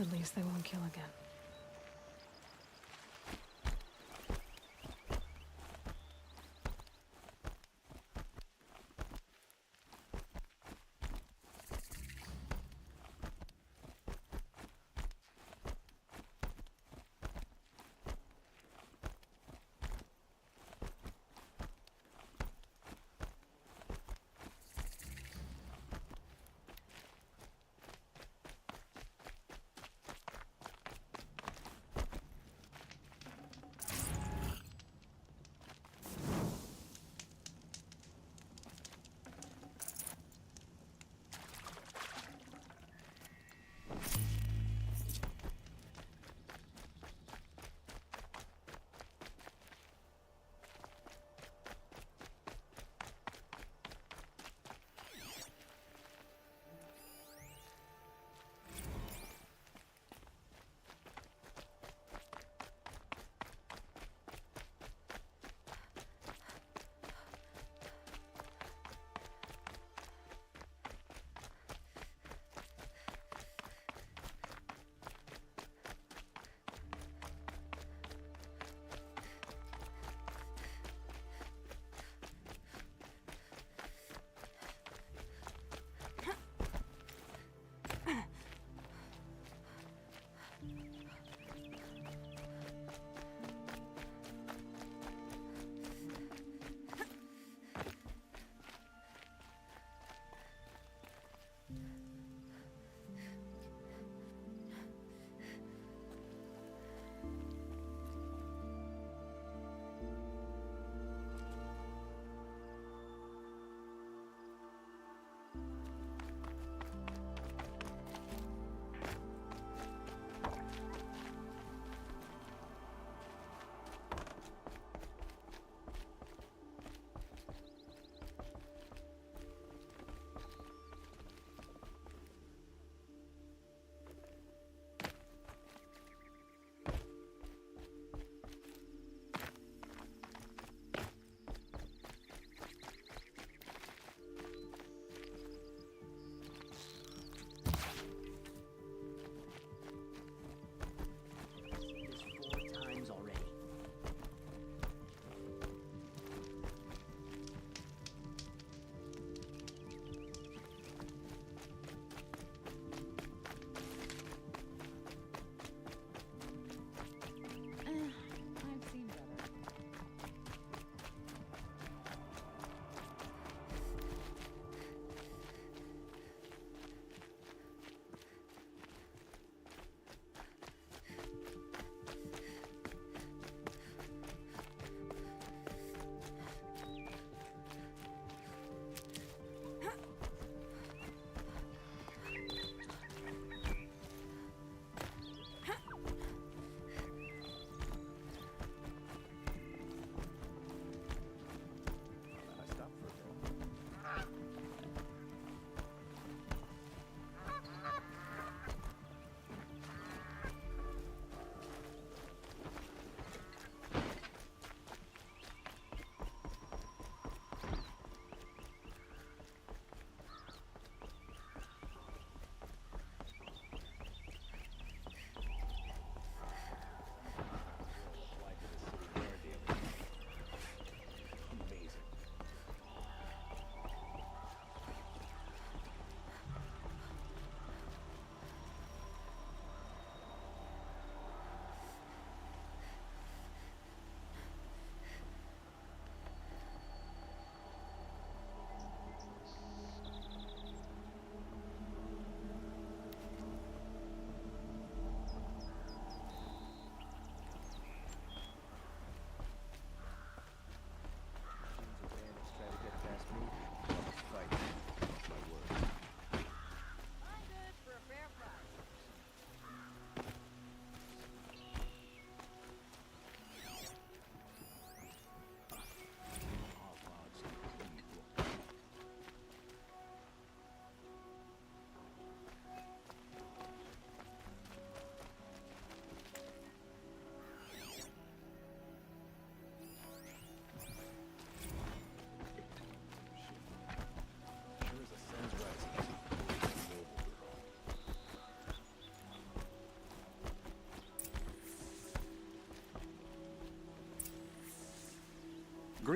At least they won't kill again.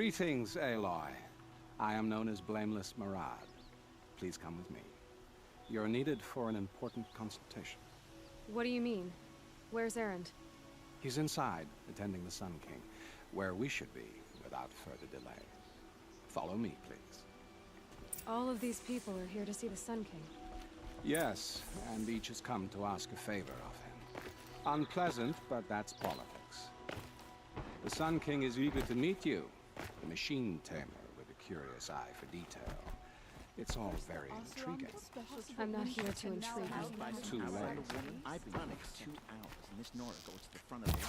Greetings, Aloy. I am known as Blameless Murad. Please come with me. You're needed for an important consultation. What do you mean? Where's Erend? He's inside, attending the Sun King, where we should be, without further delay. Follow me, please. All of these people are here to see the Sun King. Yes, and each has come to ask a favor of him. Unpleasant, but that's politics. The Sun King is eager to meet you, the machine tamer with a curious eye for detail. It's all very intriguing. I'm not here to intrigue you. Too late. I've been running for 2 hours, and this Nora goes to the front of the line.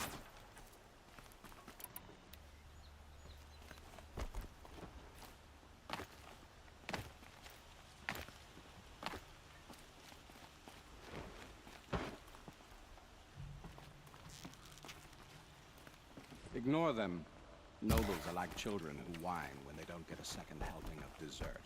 Ignore them. Nobles are like children who whine when they don't get a second helping of dessert.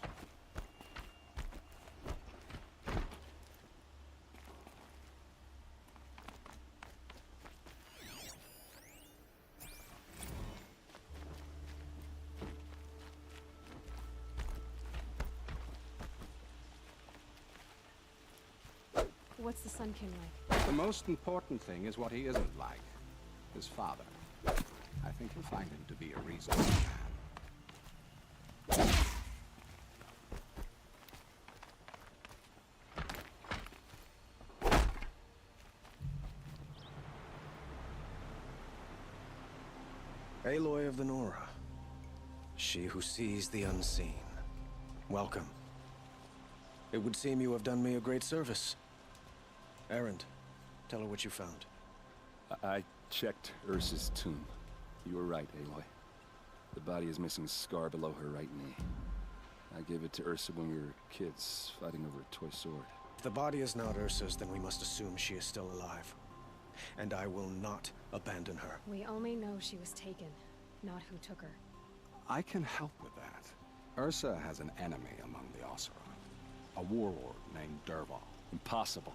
What's the Sun King like? The most important thing is what he isn't like. His father. I think you'll find him to be a reasonable man. Aloy of the Nora. She who sees the unseen. Welcome. It would seem you have done me a great service. Erend, tell her what you found. I checked Ursa's tomb. You were right, Aloy. The body is missing a scar below her right knee. I gave it to Ursa when we were kids, fighting over a toy sword. If the body is not Ursa's, then we must assume she is still alive. And I will not abandon her. We only know she was taken, not who took her. I can help with that. Ursa has an enemy among the Oseram. A warlord named Dervahl. Impossible.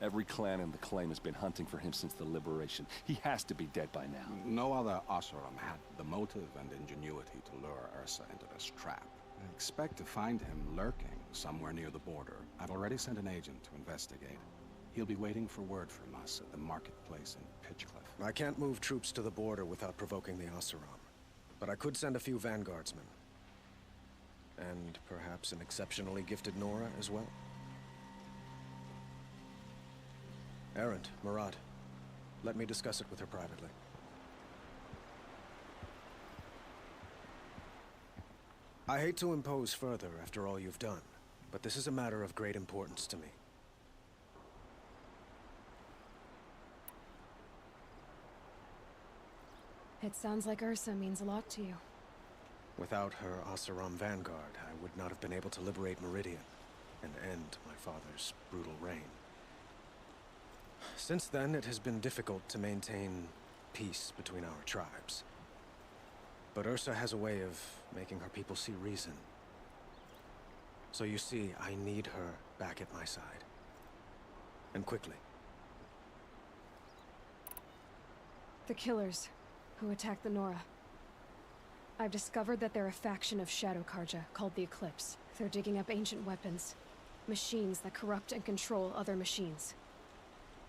Every clan in the claim has been hunting for him since the liberation. He has to be dead by now. No other Oseram had the motive and ingenuity to lure Ursa into this trap. I expect to find him lurking somewhere near the border. I've already sent an agent to investigate. He'll be waiting for word from us at the marketplace in Pitchcliff. I can't move troops to the border without provoking the Oseram. But I could send a few vanguardsmen. And perhaps an exceptionally gifted Nora as well. Erend, Murad, let me discuss it with her privately. I hate to impose further after all you've done, but this is a matter of great importance to me. It sounds like Ursa means a lot to you. Without her Oseram vanguard, I would not have been able to liberate Meridian and end my father's brutal reign. Since then, it has been difficult to maintain peace between our tribes. But Ursa has a way of making her people see reason. So you see, I need her back at my side. And quickly. The killers who attacked the Nora. I've discovered that they're a faction of Shadow Karja called the Eclipse. They're digging up ancient weapons. Machines that corrupt and control other machines.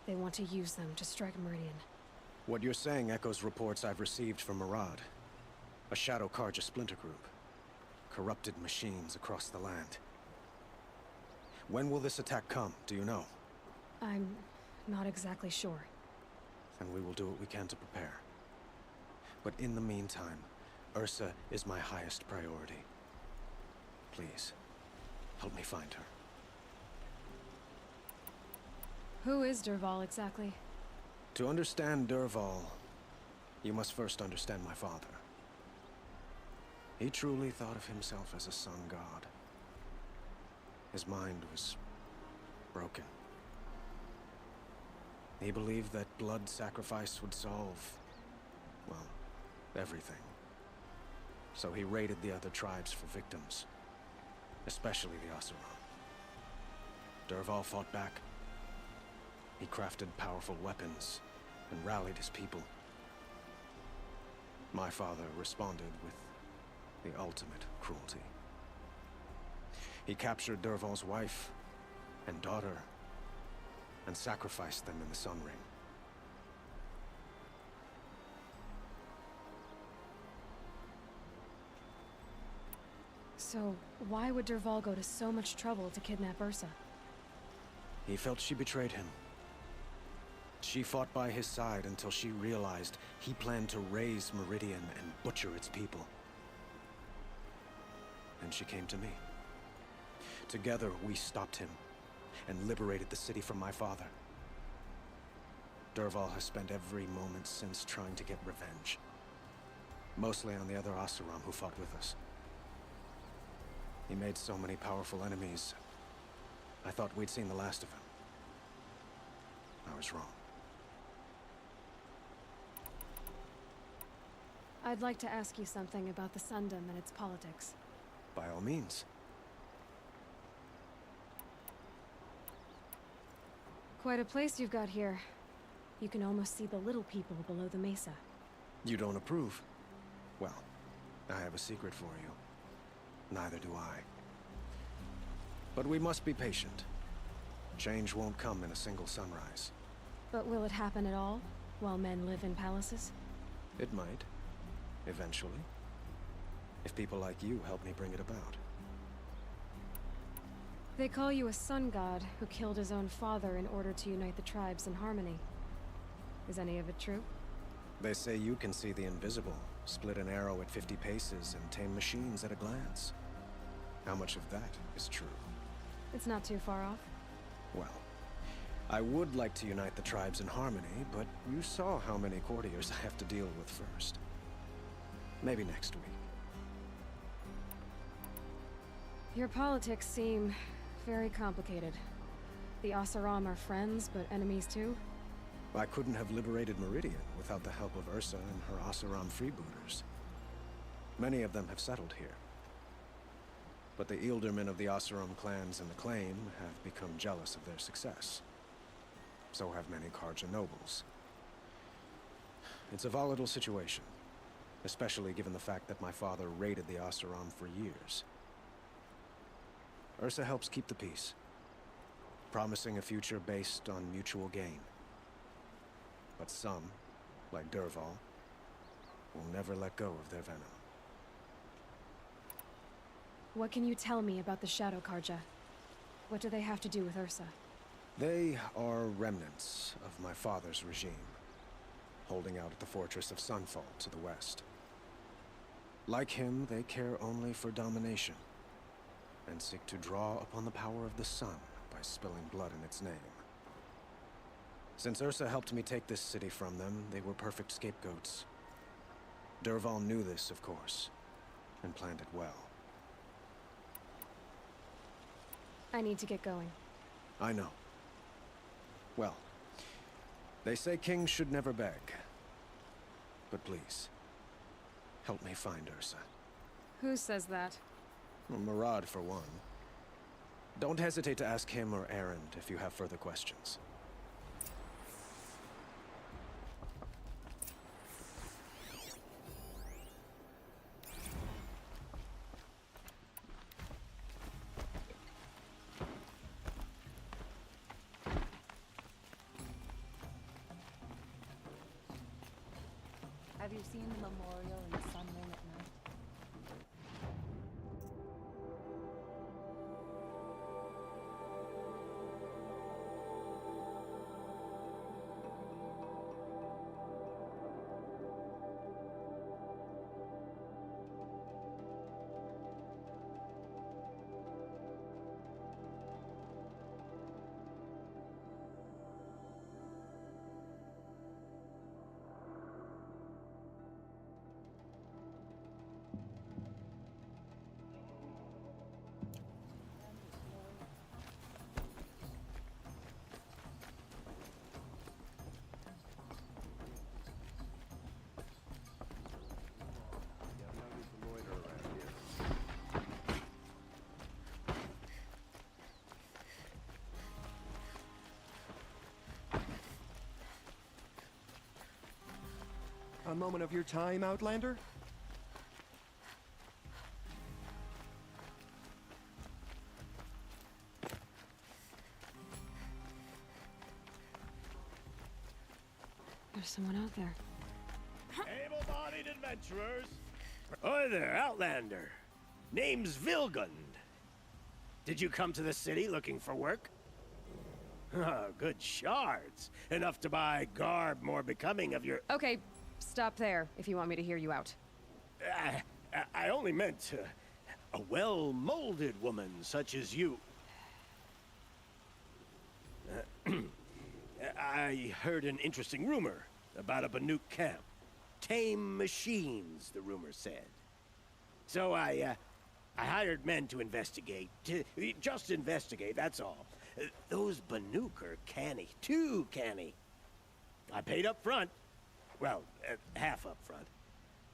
They want to use them to strike Meridian. What you're saying echoes reports I've received from Murad. A Shadow Karja splinter group. Corrupted machines across the land. When will this attack come, do you know? I'm not exactly sure. Then we will do what we can to prepare. But in the meantime, Ursa is my highest priority. Please, help me find her. Who is Dervahl exactly? To understand Dervahl, you must first understand my father. He truly thought of himself as a sun god. His mind was broken. He believed that blood sacrifice would solve, well, everything. So he raided the other tribes for victims, especially the Oseram. Dervahl fought back. He crafted powerful weapons and rallied his people. My father responded with the ultimate cruelty. He captured Dervahl's wife and daughter and sacrificed them in the Sun Ring. So, why would Dervahl go to so much trouble to kidnap Ursa? He felt she betrayed him. She fought by his side until she realized he planned to raise Meridian and butcher its people. And she came to me. Together, we stopped him and liberated the city from my father. Dervahl has spent every moment since trying to get revenge. Mostly on the other Oseram who fought with us. He made so many powerful enemies, I thought we'd seen the last of him. I was wrong. I'd like to ask you something about the Sundom and its politics. By all means. Quite a place you've got here. You can almost see the little people below the mesa. You don't approve? Well, I have a secret for you. Neither do I. But we must be patient. Change won't come in a single sunrise. But will it happen at all, while men live in palaces? It might. Eventually. If people like you help me bring it about. They call you a sun god who killed his own father in order to unite the tribes in harmony. Is any of it true? They say you can see the invisible, split an arrow at 50 paces, and tame machines at a glance. How much of that is true? It's not too far off. Well, I would like to unite the tribes in harmony, but you saw how many courtiers I have to deal with first. Maybe next week. Your politics seem very complicated. The Oseram are friends, but enemies too? I couldn't have liberated Meridian without the help of Ursa and her Oseram freebooters. Many of them have settled here. But the Ealdormen of the Oseram clans in the Claim have become jealous of their success. So have many Karja nobles. It's a volatile situation, especially given the fact that my father raided the Oseram for years. Ursa helps keep the peace, promising a future based on mutual gain. But some, like Dervahl, will never let go of their venom. What can you tell me about the Shadow Karja? What do they have to do with Ursa? They are remnants of my father's regime, holding out at the fortress of Sunfall to the west. Like him, they care only for domination, and seek to draw upon the power of the sun by spilling blood in its name. Since Ursa helped me take this city from them, they were perfect scapegoats. Dervahl knew this, of course, and planned it well. I need to get going. I know. Well, they say kings should never beg. But please, help me find Ursa. Who says that? Well, Murad, for one. Don't hesitate to ask him or Erend if you have further questions. Have you seen the memorial in the Sun Ring at night? A moment of your time, Outlander? There's someone out there. Able-bodied adventurers. Oi there, Outlander. Name's Vilgund. Did you come to the city looking for work? Ah, good shards. Enough to buy garb more becoming of your... Okay, stop there if you want me to hear you out. I only meant a well-molded woman such as you. I heard an interesting rumor about a Banuk camp. Tame machines, the rumor said. So I hired men to investigate. Just investigate, that's all. Those Banuk are canny, too canny. I paid up front. Well, half up front.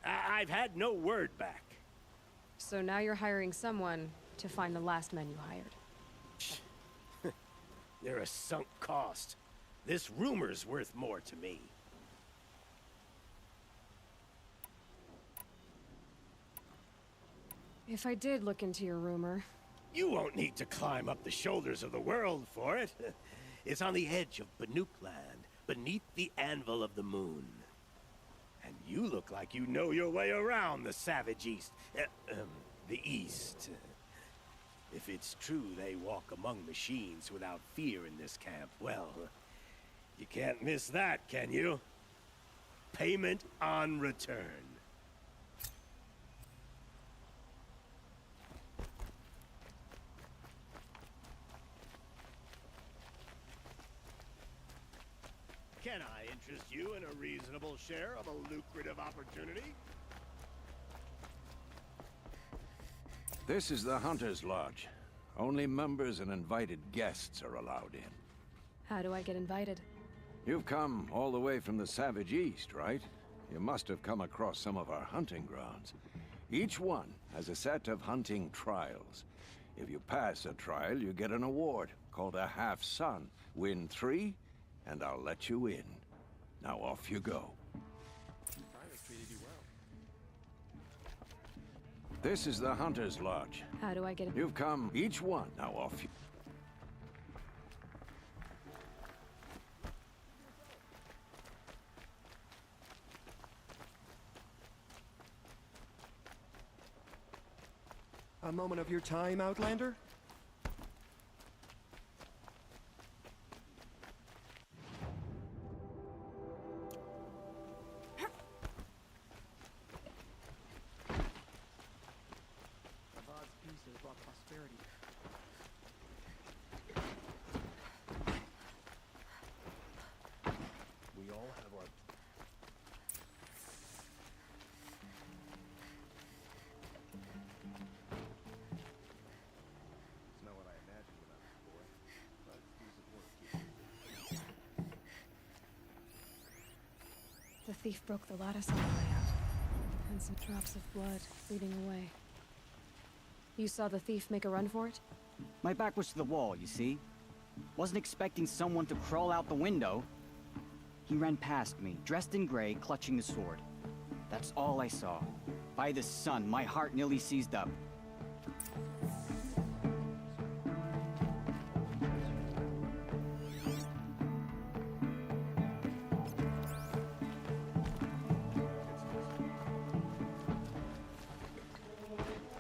I've had no word back. So now you're hiring someone to find the last men you hired. They're a sunk cost. This rumor's worth more to me. If I did look into your rumor... You won't need to climb up the shoulders of the world for it. It's on the edge of Banuk land, beneath the anvil of the moon. And you look like you know your way around the savage east. The east. If it's true they walk among machines without fear in this camp, well, you can't miss that, can you? Payment on return. Can I interest you in a reasonable share of a lucrative opportunity? This is the Hunter's Lodge. Only members and invited guests are allowed in. How do I get invited? You've come all the way from the Savage East, right? You must have come across some of our hunting grounds. Each one has a set of hunting trials. If you pass a trial, you get an award called a half-sun. Win 3, and I'll let you in. Now off you go. This is the Hunter's Lodge. How do I get... You've come each one. Now off you... A moment of your time, Outlander? We all have our... It's not what I imagined about this boy, but he's at work. The thief broke the lattice on the way out. And some drops of blood bleeding away. You saw the thief make a run for it? My back was to the wall, you see? Wasn't expecting someone to crawl out the window. He ran past me, dressed in gray, clutching the sword. That's all I saw. By the sun, my heart nearly seized up.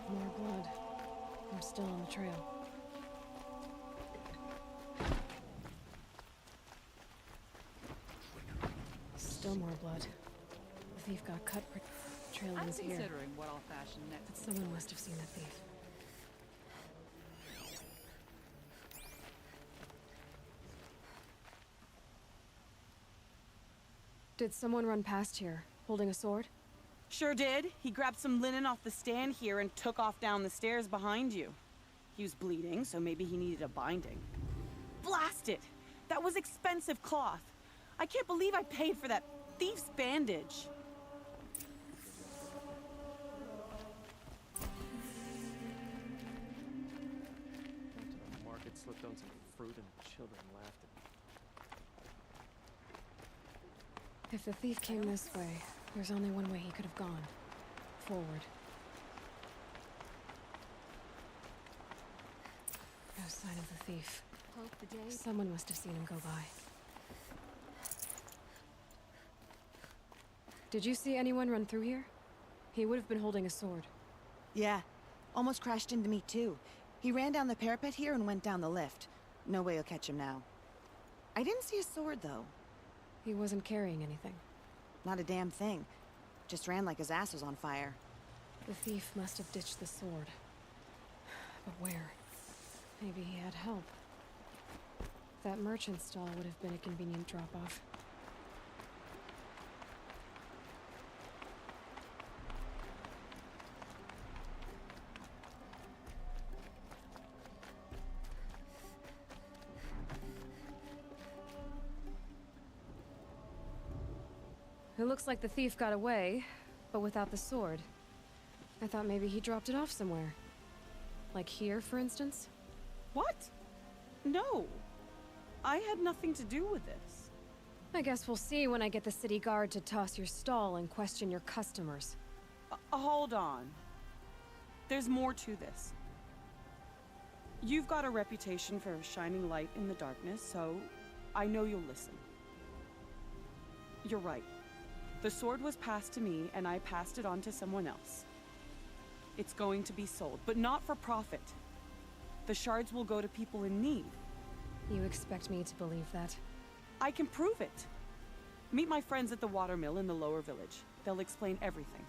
More blood. I'm still on the trail. Still more blood. The thief got cut. Trail I'm ends here. considering what I'll fashion next. But someone must have seen the thief. Did someone run past here, holding a sword? Sure did. He grabbed some linen off the stand here and took off down the stairs behind you. He was bleeding, so maybe he needed a binding. Blast it! That was expensive cloth. I can't believe I paid for that thief's bandage. Went to the market, slipped on some fruit, and children laughed at me. If the thief came this way, there's only one way he could have gone. Forward. No sign of the thief. Hope the day. Someone must have seen him go by. Did you see anyone run through here? He would have been holding a sword. Yeah. Almost crashed into me, too. He ran down the parapet here and went down the lift. No way you'll catch him now. I didn't see a sword, though. He wasn't carrying anything. Not a damn thing. Just ran like his ass was on fire. The thief must have ditched the sword. But where? Maybe he had help. That merchant stall would have been a convenient drop-off. It looks like the thief got away, but without the sword. I thought maybe he dropped it off somewhere. Like here, for instance? What? No. I had nothing to do with this. I guess we'll see when I get the city guard to toss your stall and question your customers. Hold on. There's more to this. You've got a reputation for shining light in the darkness, so I know you'll listen. You're right. The sword was passed to me, and I passed it on to someone else. It's going to be sold, but not for profit. The shards will go to people in need. You expect me to believe that? I can prove it. Meet my friends at the watermill in the lower village. They'll explain everything.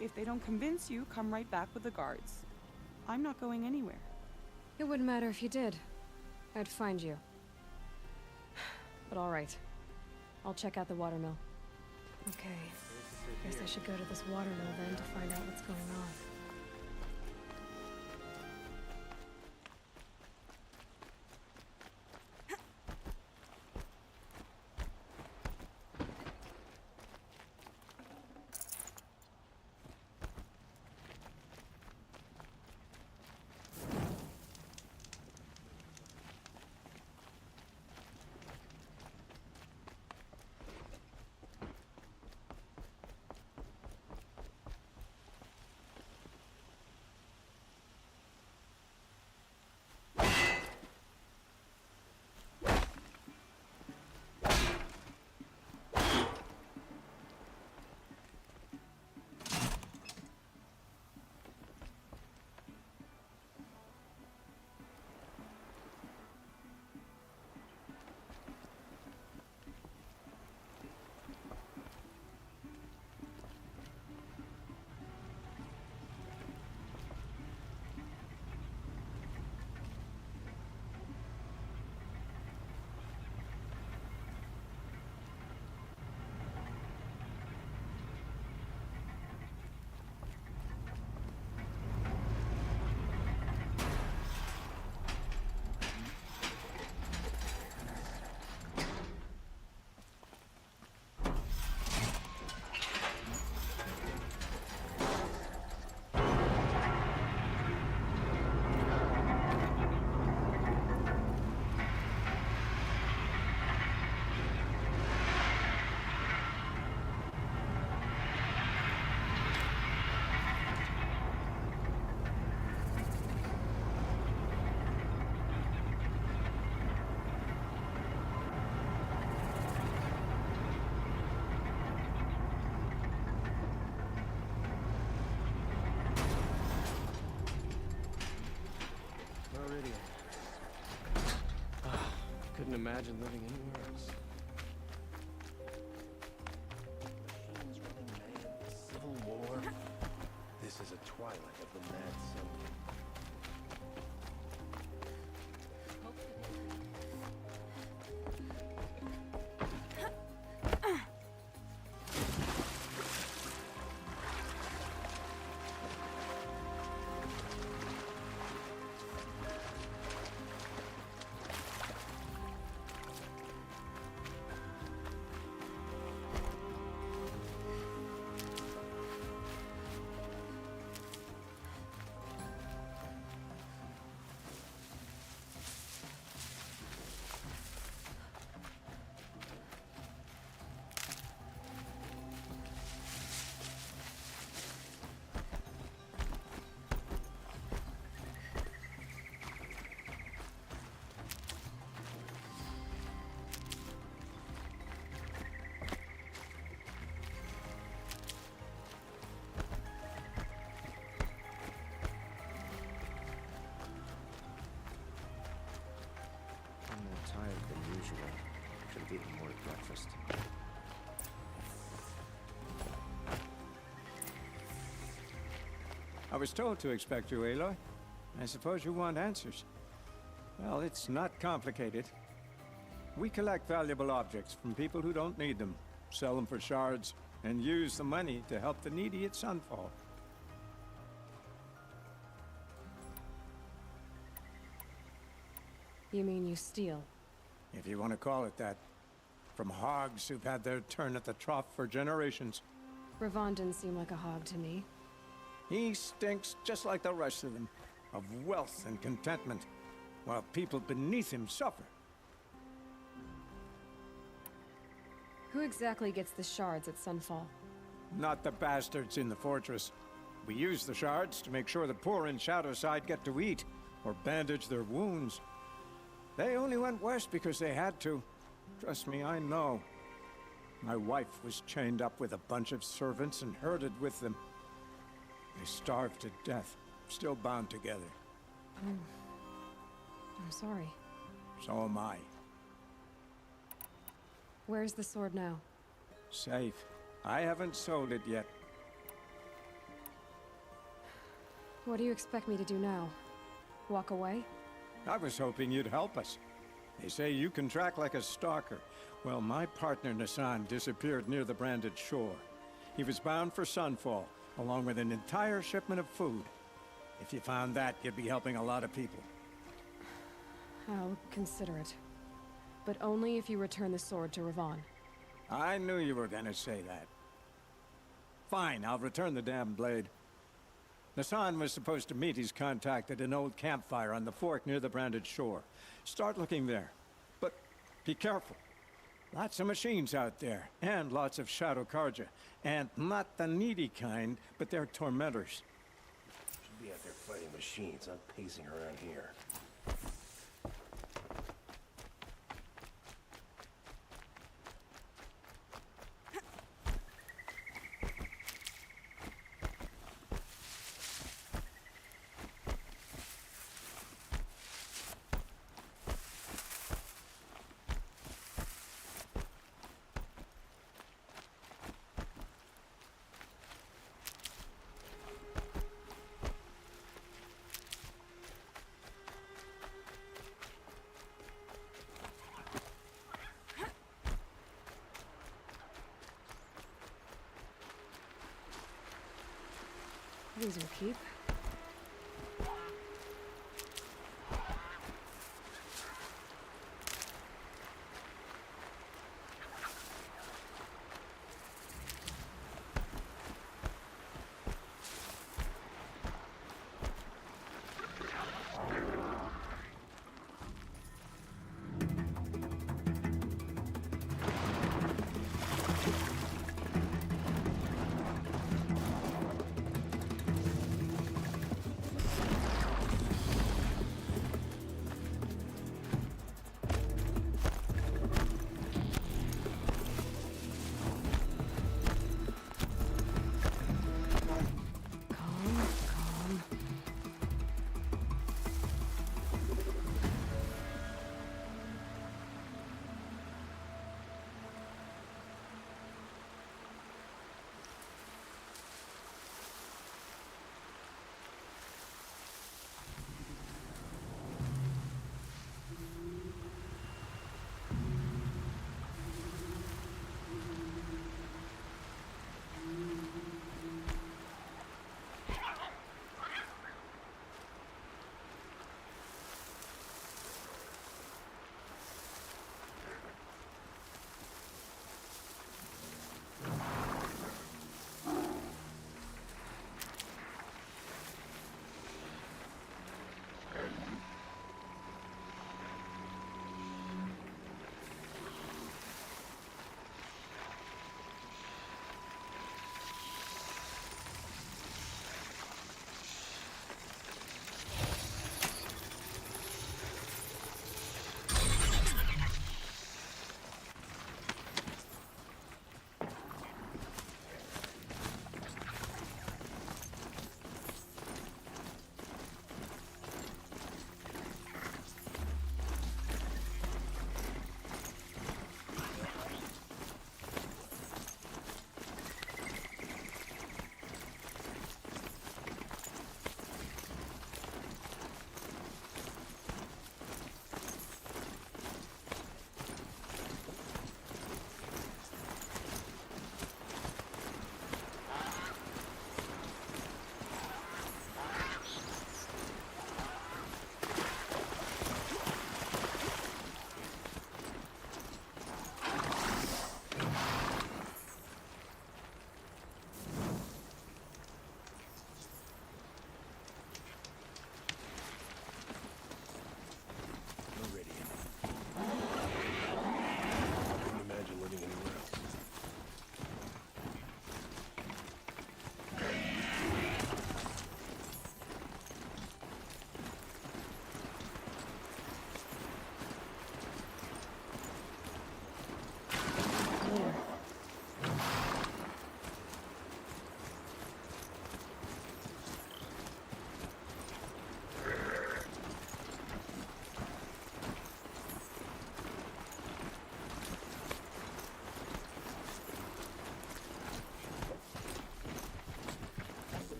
If they don't convince you, come right back with the guards. I'm not going anywhere. It wouldn't matter if you did. I'd find you. But all right. I'll check out the watermill. Okay. Guess I should go to this watermill then to find out what's going on. Couldn't imagine living anywhere else. Machines running mad, civil war. This is a twilight of the mad sun. usual. Should have eaten more at breakfast. I was told to expect you, Aloy. I suppose you want answers. Well, it's not complicated. We collect valuable objects from people who don't need them, sell them for shards, and use the money to help the needy at Sunfall. You mean you steal? If you want to call it that. From hogs who've had their turn at the trough for generations. Ravon didn't seem like a hog to me. He stinks just like the rest of them, of wealth and contentment, while people beneath him suffer. Who exactly gets the shards at Sunfall? Not the bastards in the fortress. We use the shards to make sure the poor in Shadowside get to eat, or bandage their wounds. They only went west because they had to. Trust me, I know. My wife was chained up with a bunch of servants and herded with them. They starved to death, still bound together. I'm sorry. So am I. Where's the sword now? Safe. I haven't sold it yet. What do you expect me to do now? Walk away? I was hoping you'd help us. They say you can track like a stalker. Well, my partner Nassan disappeared near the branded shore. He was bound for Sunfall, along with an entire shipment of food. If you found that, you'd be helping a lot of people. I'll consider it. But only if you return the sword to Ravon. I knew you were gonna say that. Fine, I'll return the damn blade. Nassan was supposed to meet his contact at an old campfire on the fork near the branded shore. Start looking there. But be careful. Lots of machines out there, and lots of Shadow Karja. And not the needy kind, but they're tormentors. Should be out there fighting machines, not pacing around here. These will keep.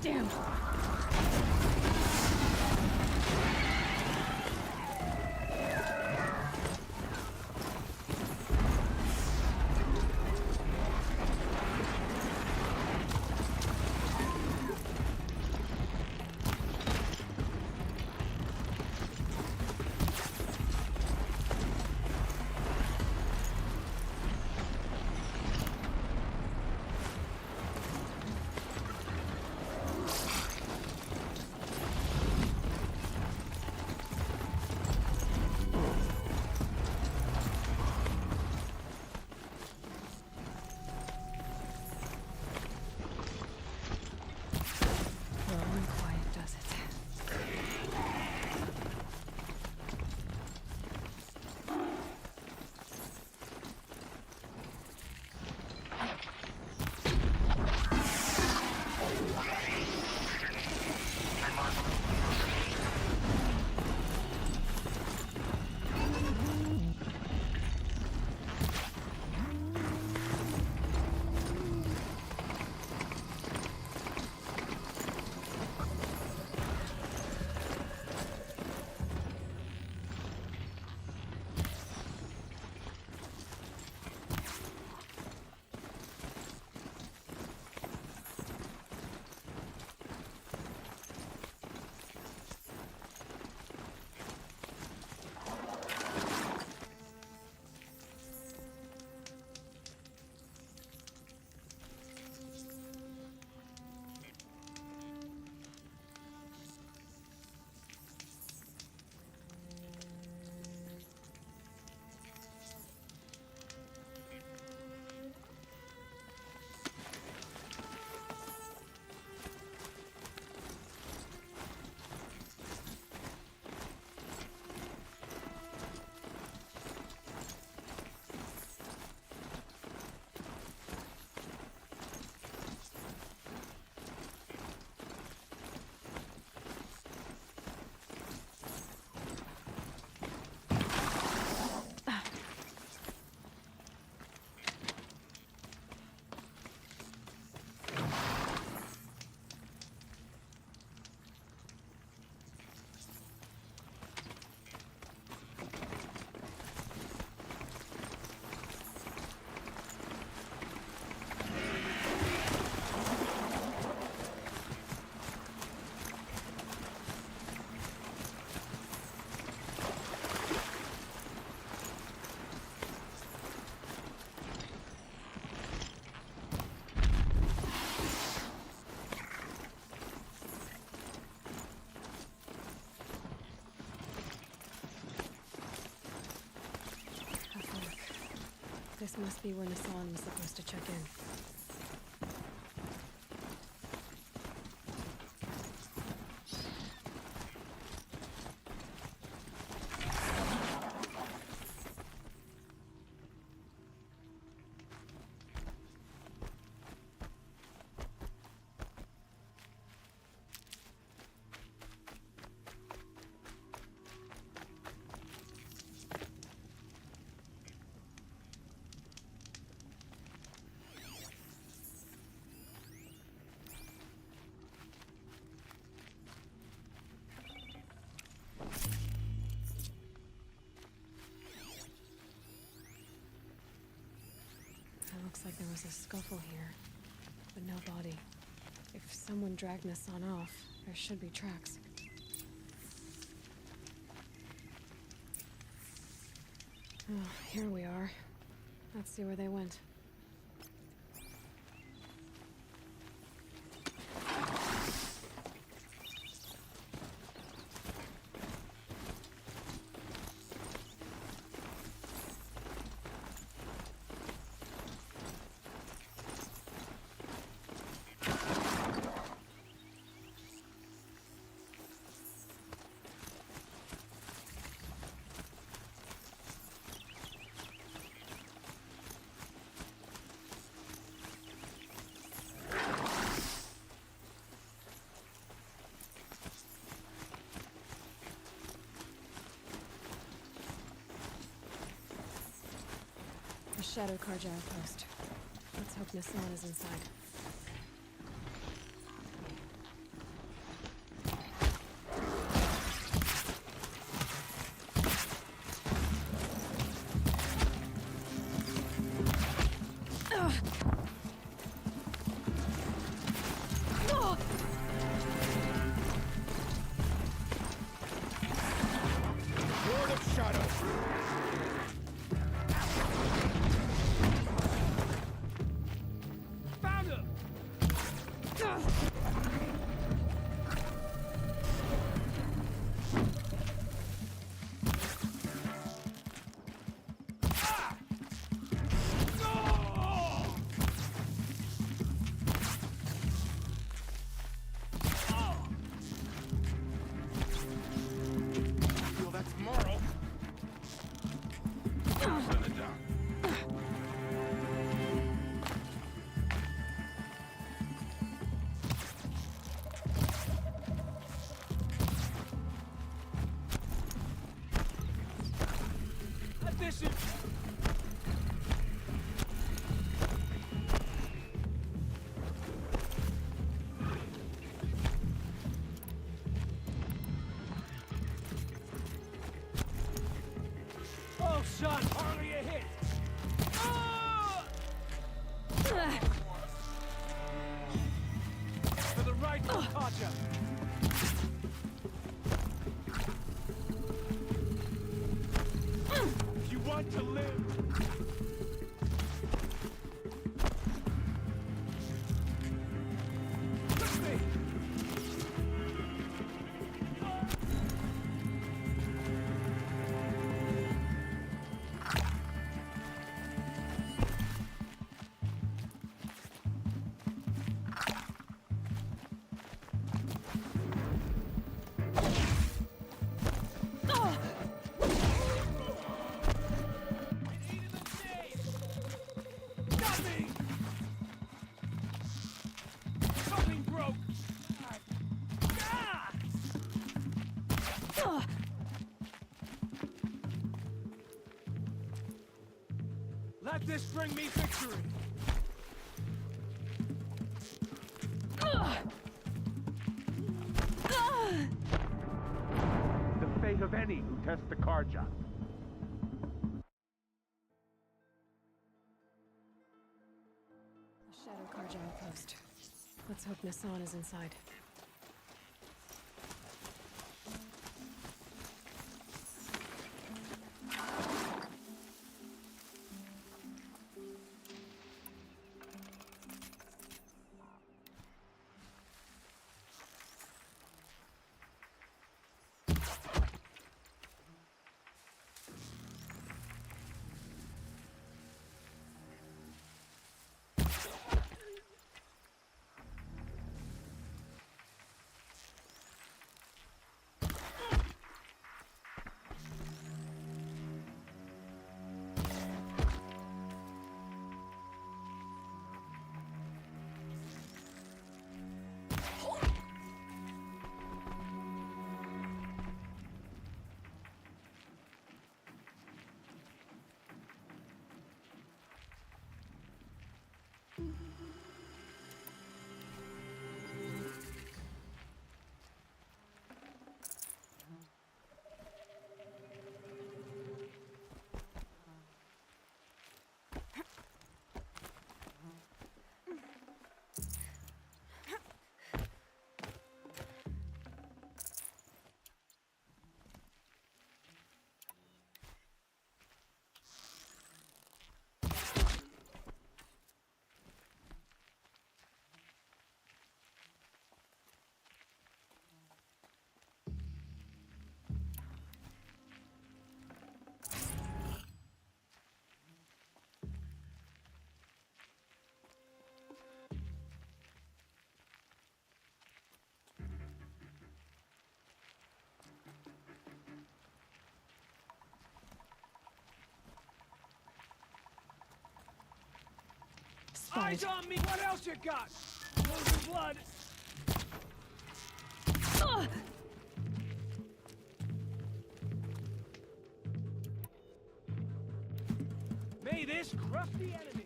Damn. This must be where Nassan was supposed to check in. Looks like there was a scuffle here, but no body. If someone dragged Nassan off, there should be tracks. Oh, here we are. Let's see where they went. The Shadow Karja outpost. Let's hope Nassan is inside. shot, hardly a hit. To the right, Katja. If you want to live. Let this bring me victory! The fate of any who test the Karja. A Shadow Karja outpost. Let's hope Nassan is inside. Eyes on me! What else you got? Losing blood! May this crush the enemy!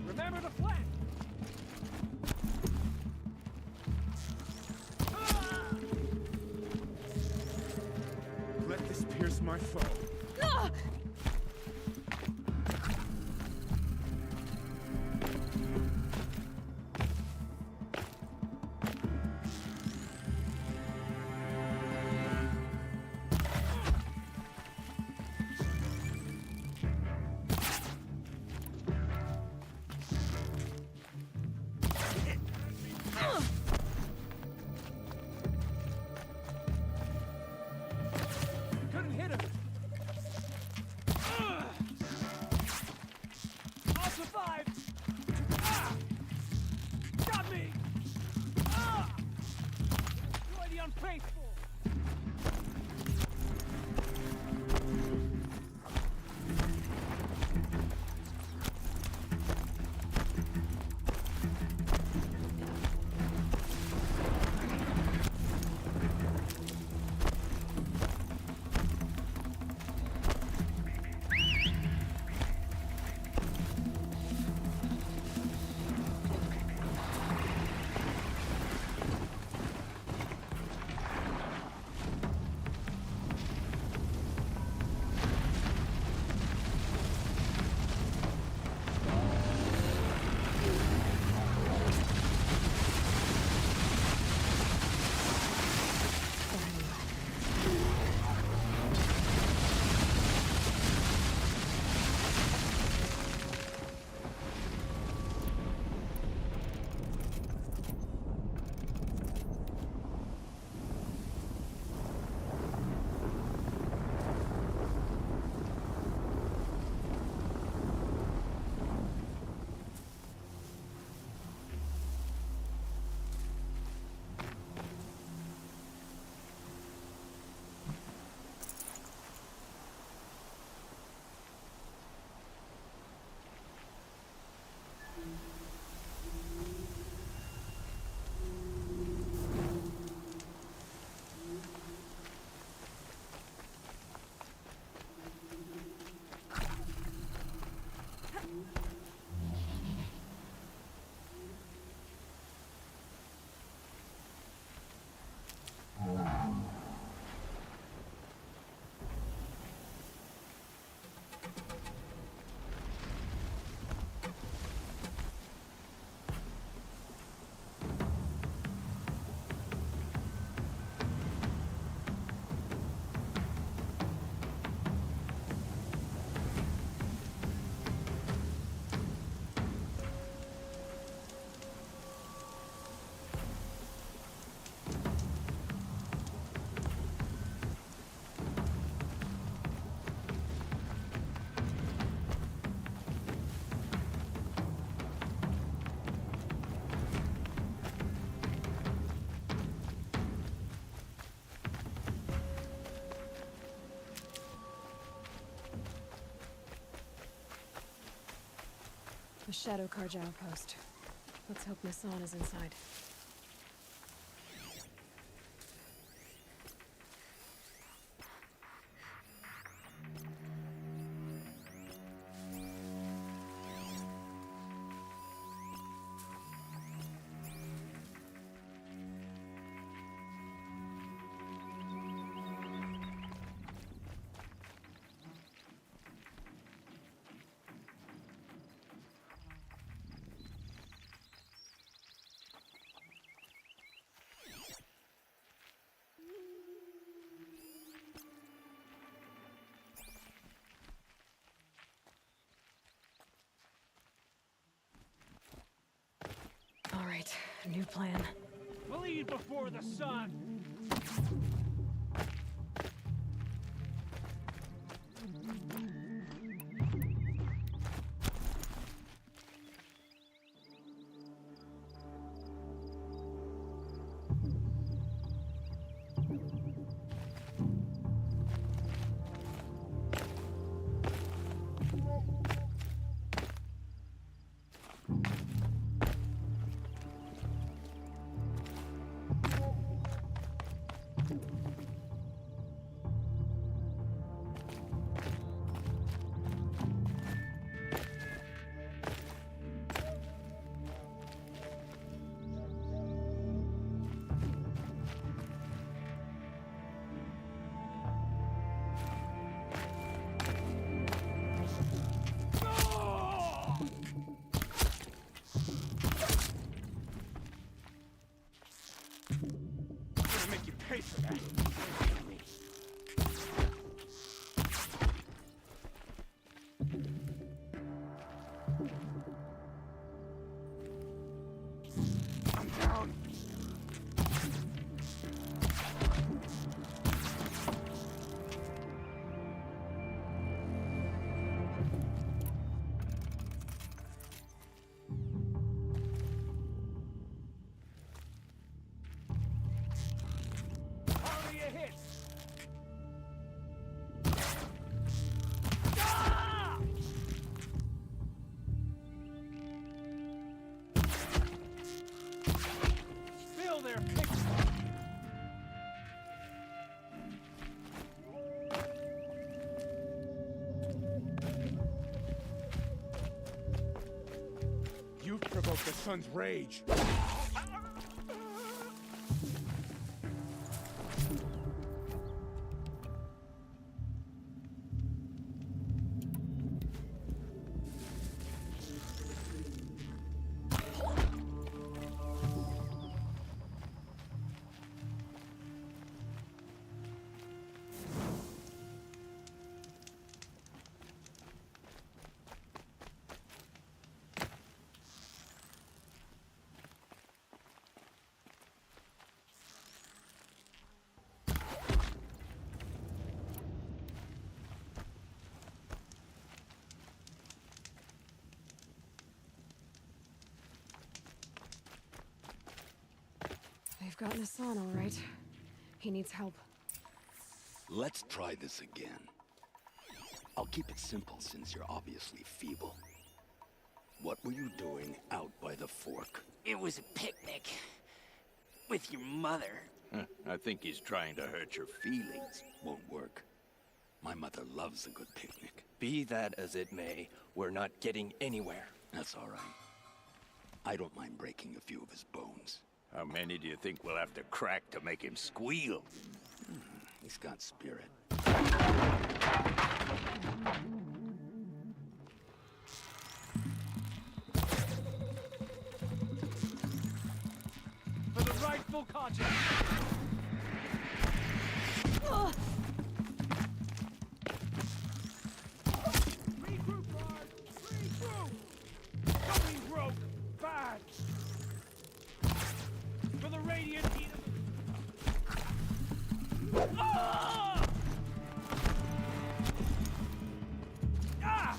Remember the flank! Let this pierce my foe. Couldn't hit him! I'll survive! Ah! Got me! Ah! Destroy the unfaithful! The Shadow Karja outpost. Let's hope Nassan is inside. All right, new plan. Bleed before the sun! Pay for that. I'm down. You've provoked the sun's rage. They've got Nassan, all right. He needs help. Let's try this again. I'll keep it simple since you're obviously feeble. What were you doing out by the fork? It was a picnic. With your mother. I think he's trying to hurt your feelings. Won't work. My mother loves a good picnic. Be that as it may, we're not getting anywhere. That's all right. I don't mind breaking a few of his bones. How many do you think we'll have to crack to make him squeal? He's got spirit. For the rightful conscience! Regroup, guard! Regroup! Going broke! Bad! For the radiant heat of... Ah! Ah!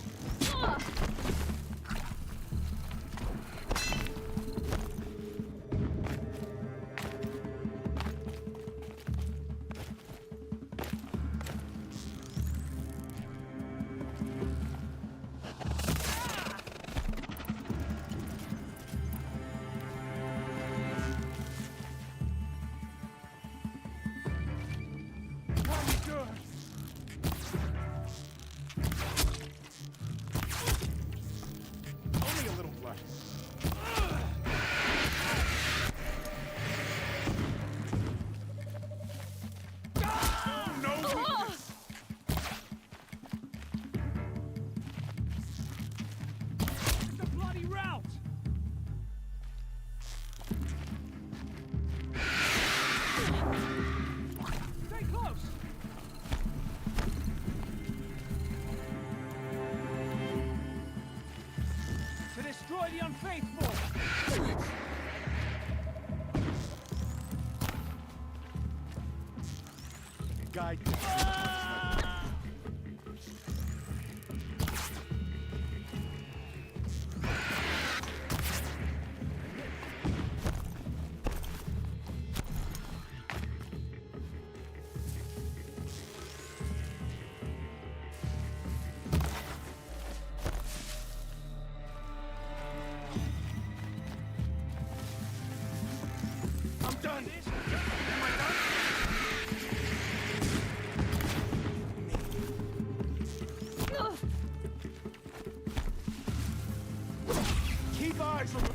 guy. I'm done. Keep eyes on the...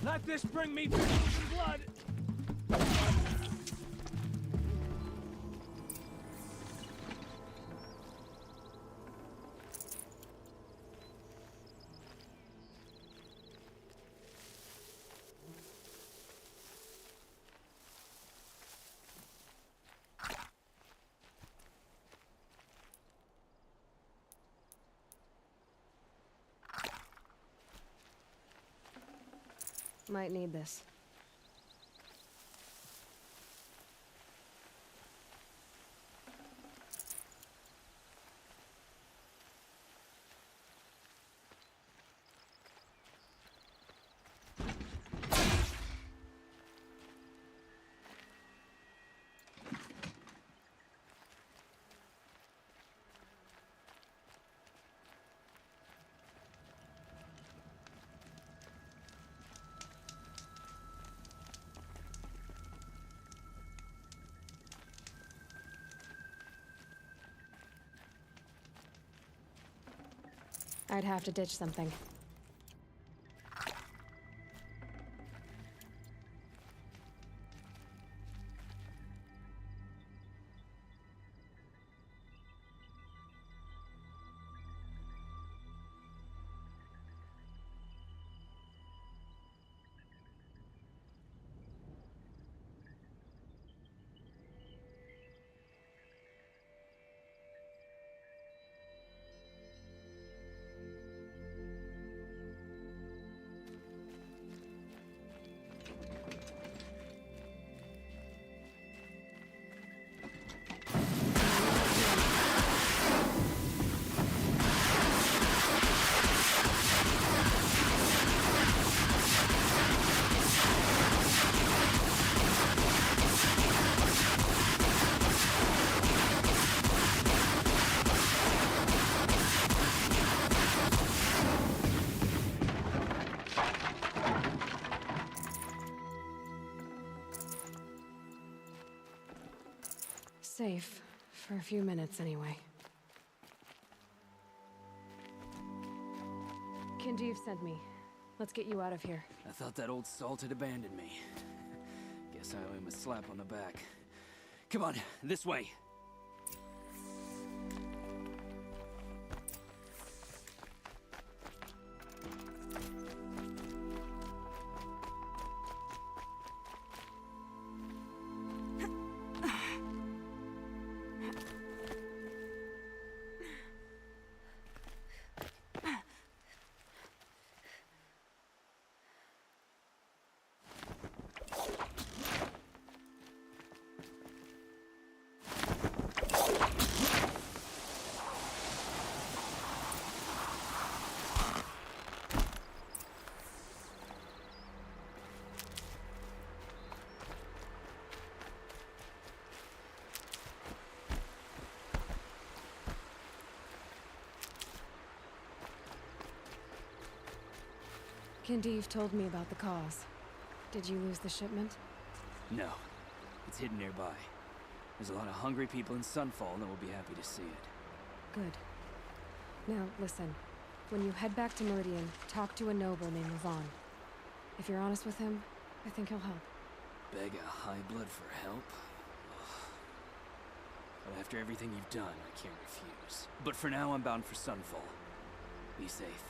Let this bring me victims and blood! Might need this. I'd have to ditch something. Safe. For a few minutes, anyway. Kindeev sent me. Let's get you out of here. I thought that old salt had abandoned me. Guess I owe him a slap on the back. Come on, this way. Kindeev told me about the cause. Did you lose the shipment? No. It's hidden nearby. There's a lot of hungry people in Sunfall that will be happy to see it. Good. Now, listen. When you head back to Meridian, talk to a noble named Ravon. If you're honest with him, I think he'll help. Beg a high blood for help? Ugh. But after everything you've done, I can't refuse. But for now, I'm bound for Sunfall. Be safe.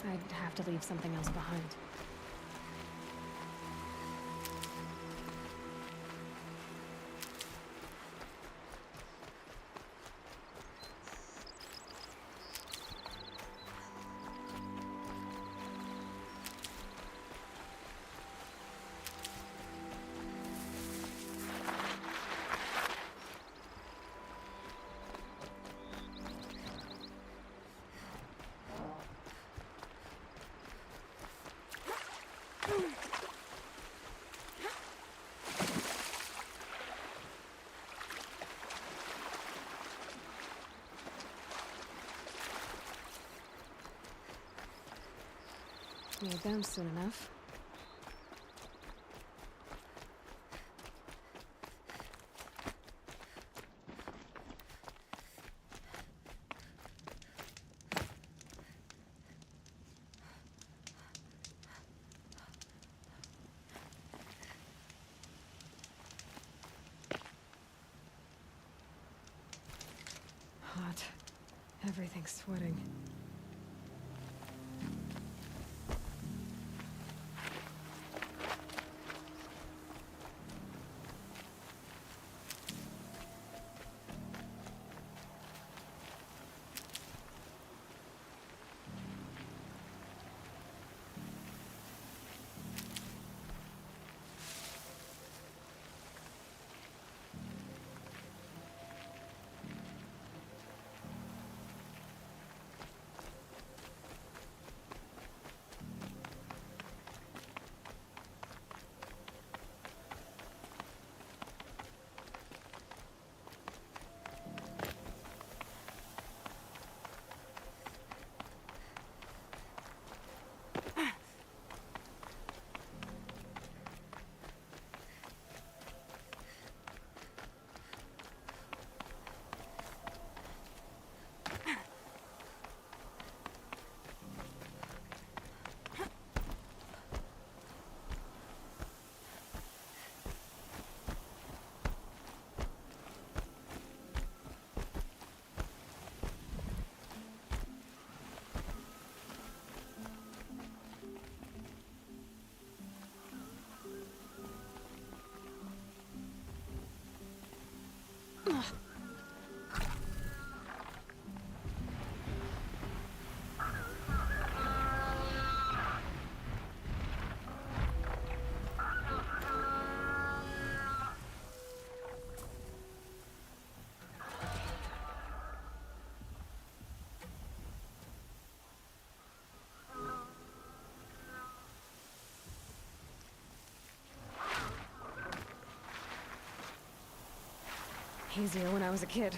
I'd have to leave something else behind. Made them soon enough. Hot. Everything's sweating. Easier when I was a kid.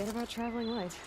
Forget about traveling light.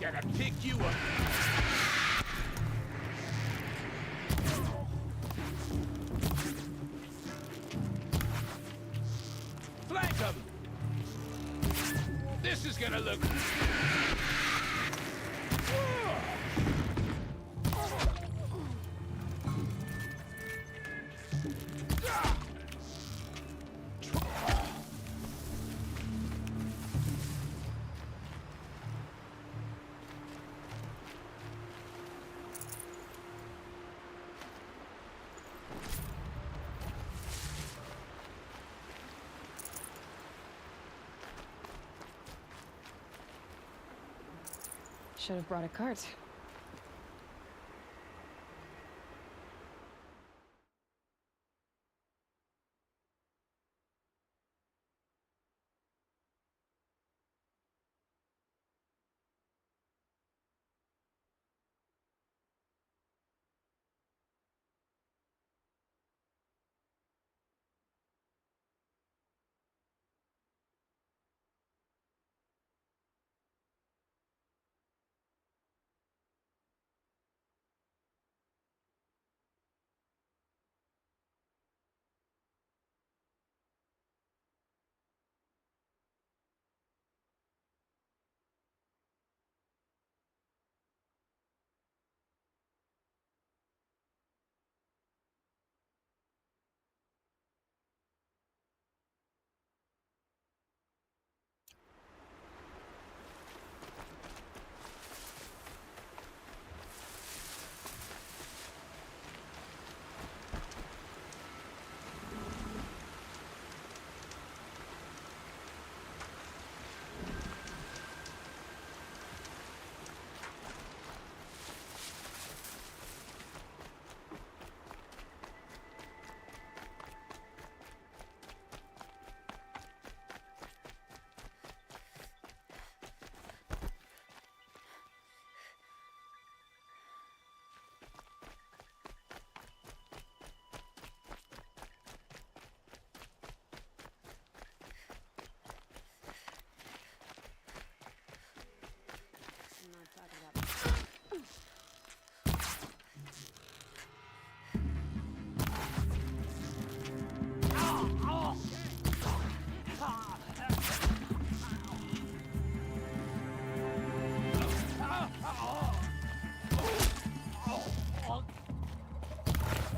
Gotta pick you up. Flank him! This is gonna look... Should have brought a cart.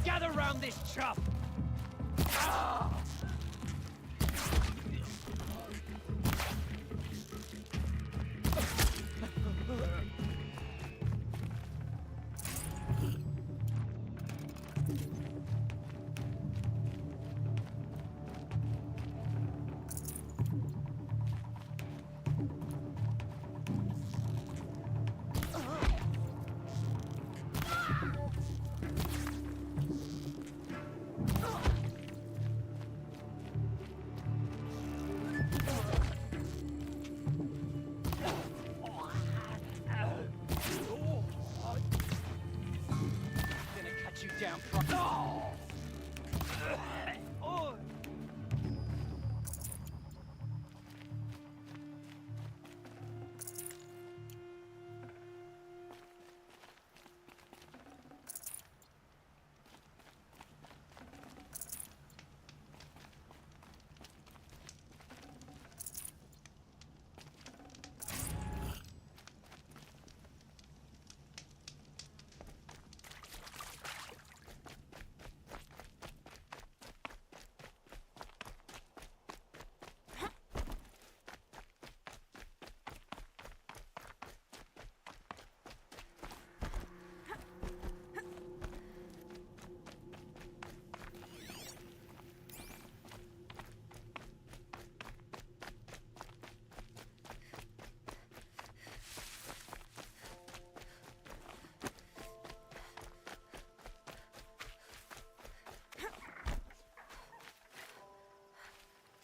Gather round this chop!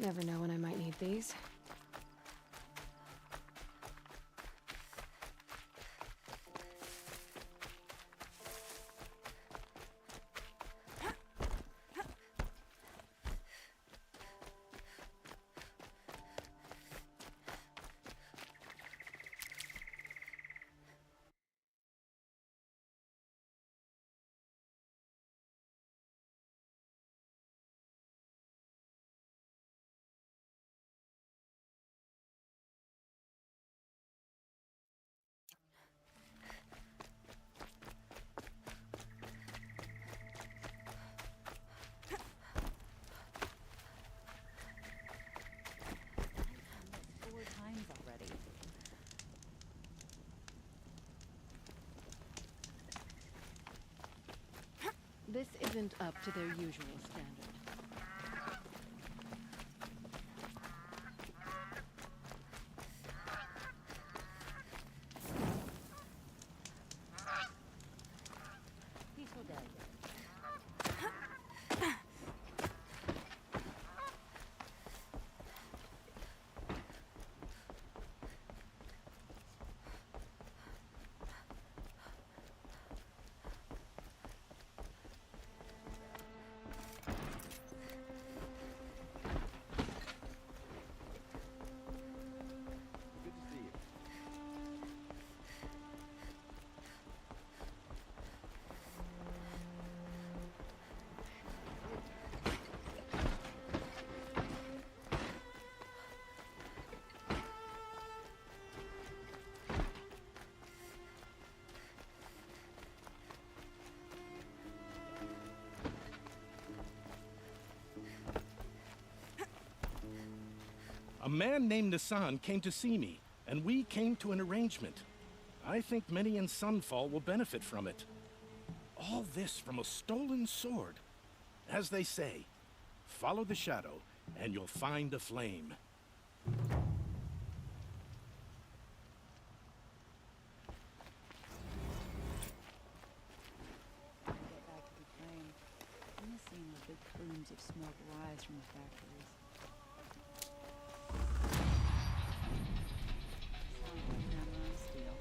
Never know when I might need these. This isn't up to their usual standard. Peaceful day. A man named Nassan came to see me, and we came to an arrangement. I think many in Sunfall will benefit from it. All this from a stolen sword. As they say, follow the shadow, and you'll find a flame. Get back to the flame. I'm missing the big plumes of smoke rise from the factories. Sounds like hammer and steel.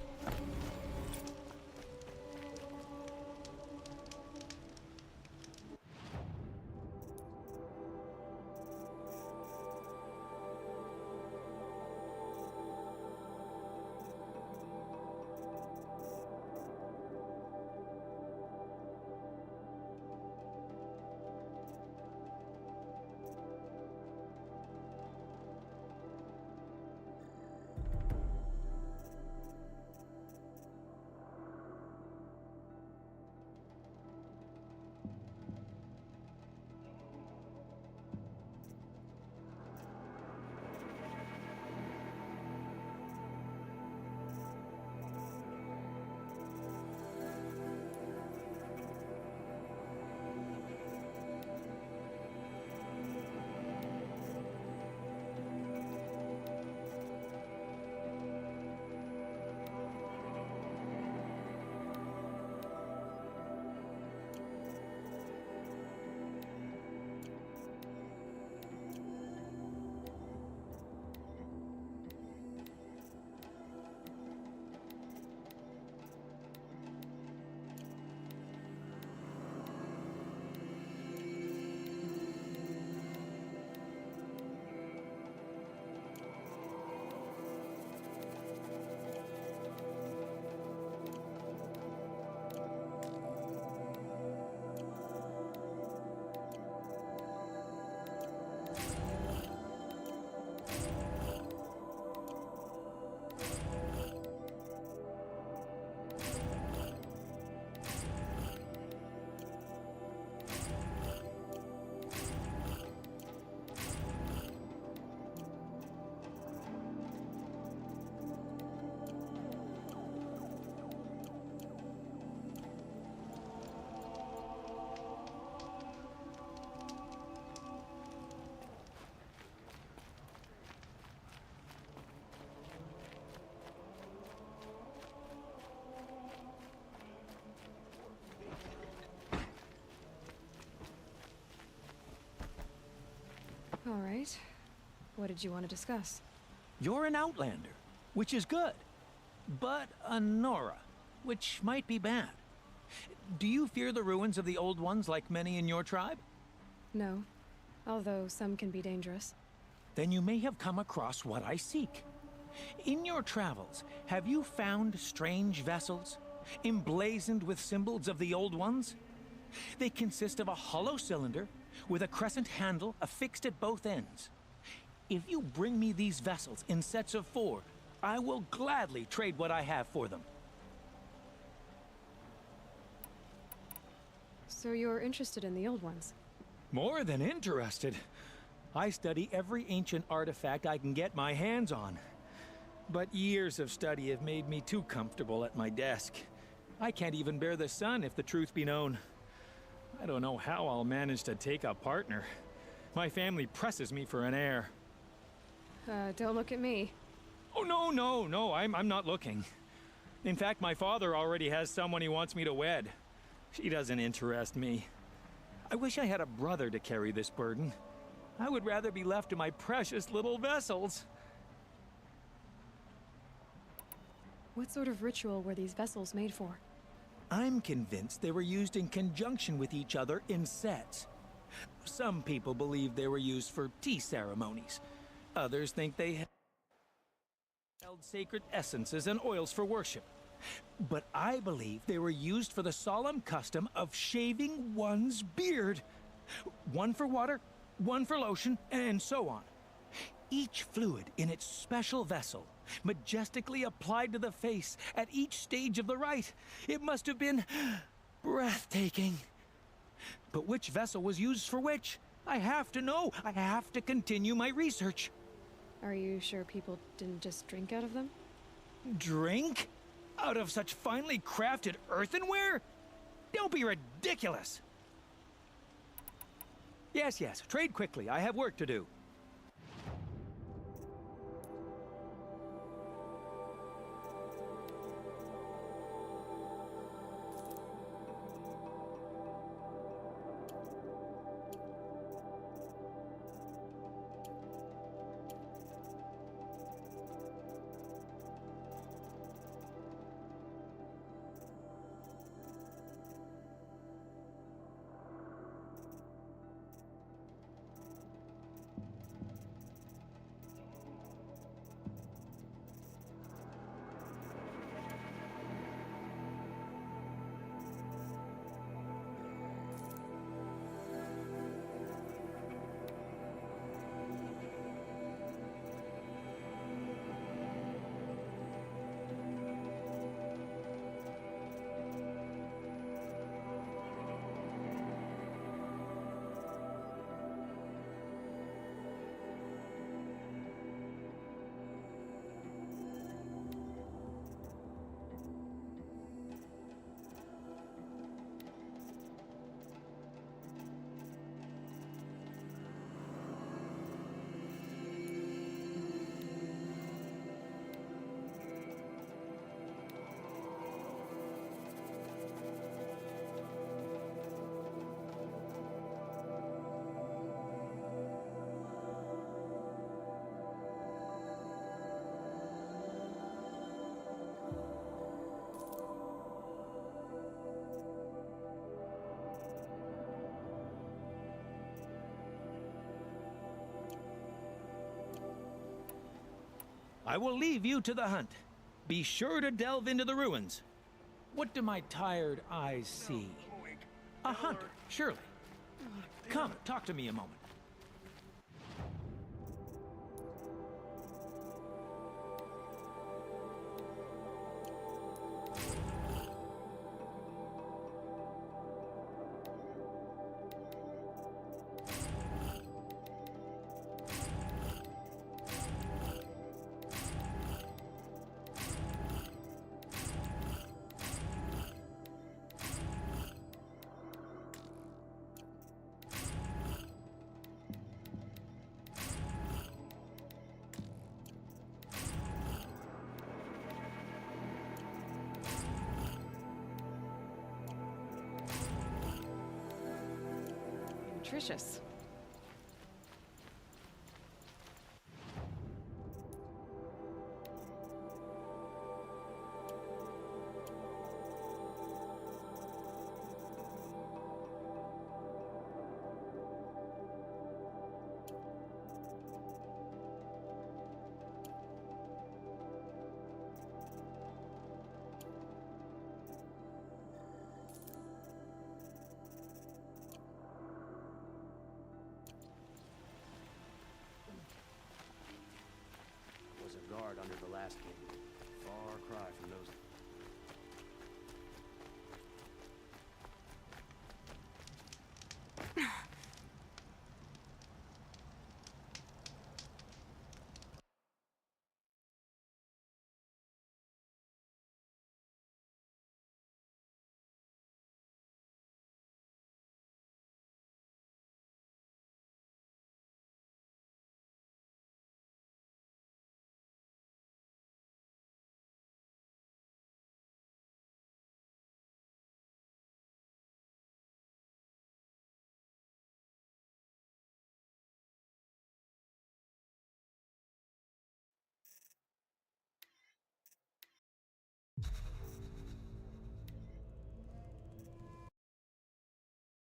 All right. What did you want to discuss? You're an outlander, which is good. But a Nora, which might be bad. Do you fear the ruins of the Old Ones like many in your tribe? No, although some can be dangerous. Then you may have come across what I seek. In your travels, have you found strange vessels, emblazoned with symbols of the Old Ones? They consist of a hollow cylinder with a crescent handle affixed at both ends. If you bring me these vessels in sets of 4, I will gladly trade what I have for them. So you're interested in the old ones? More than interested. I study every ancient artifact I can get my hands on. But years of study have made me too comfortable at my desk. I can't even bear the sun, if the truth be known. I don't know how I'll manage to take a partner. My family presses me for an heir. Don't look at me. Oh, no, I'm not looking. In fact, my father already has someone he wants me to wed. She doesn't interest me. I wish I had a brother to carry this burden. I would rather be left to my precious little vessels. What sort of ritual were these vessels made for? I'm convinced they were used in conjunction with each other in sets. Some people believe they were used for tea ceremonies. Others think they held sacred essences and oils for worship. But I believe they were used for the solemn custom of shaving one's beard. One for water, one for lotion, and so on. Each fluid in its special vessel, majestically applied to the face at each stage of the rite. It must have been breathtaking. But which vessel was used for which? I have to know. I have to continue my research. Are you sure people didn't just drink out of them? Drink? Out of such finely crafted earthenware? Don't be ridiculous. Yes, trade quickly. I have work to do. I will leave you to the hunt. Be sure to delve into the ruins. What do my tired eyes see? A hunter, surely. Come, talk to me a moment. Nutritious.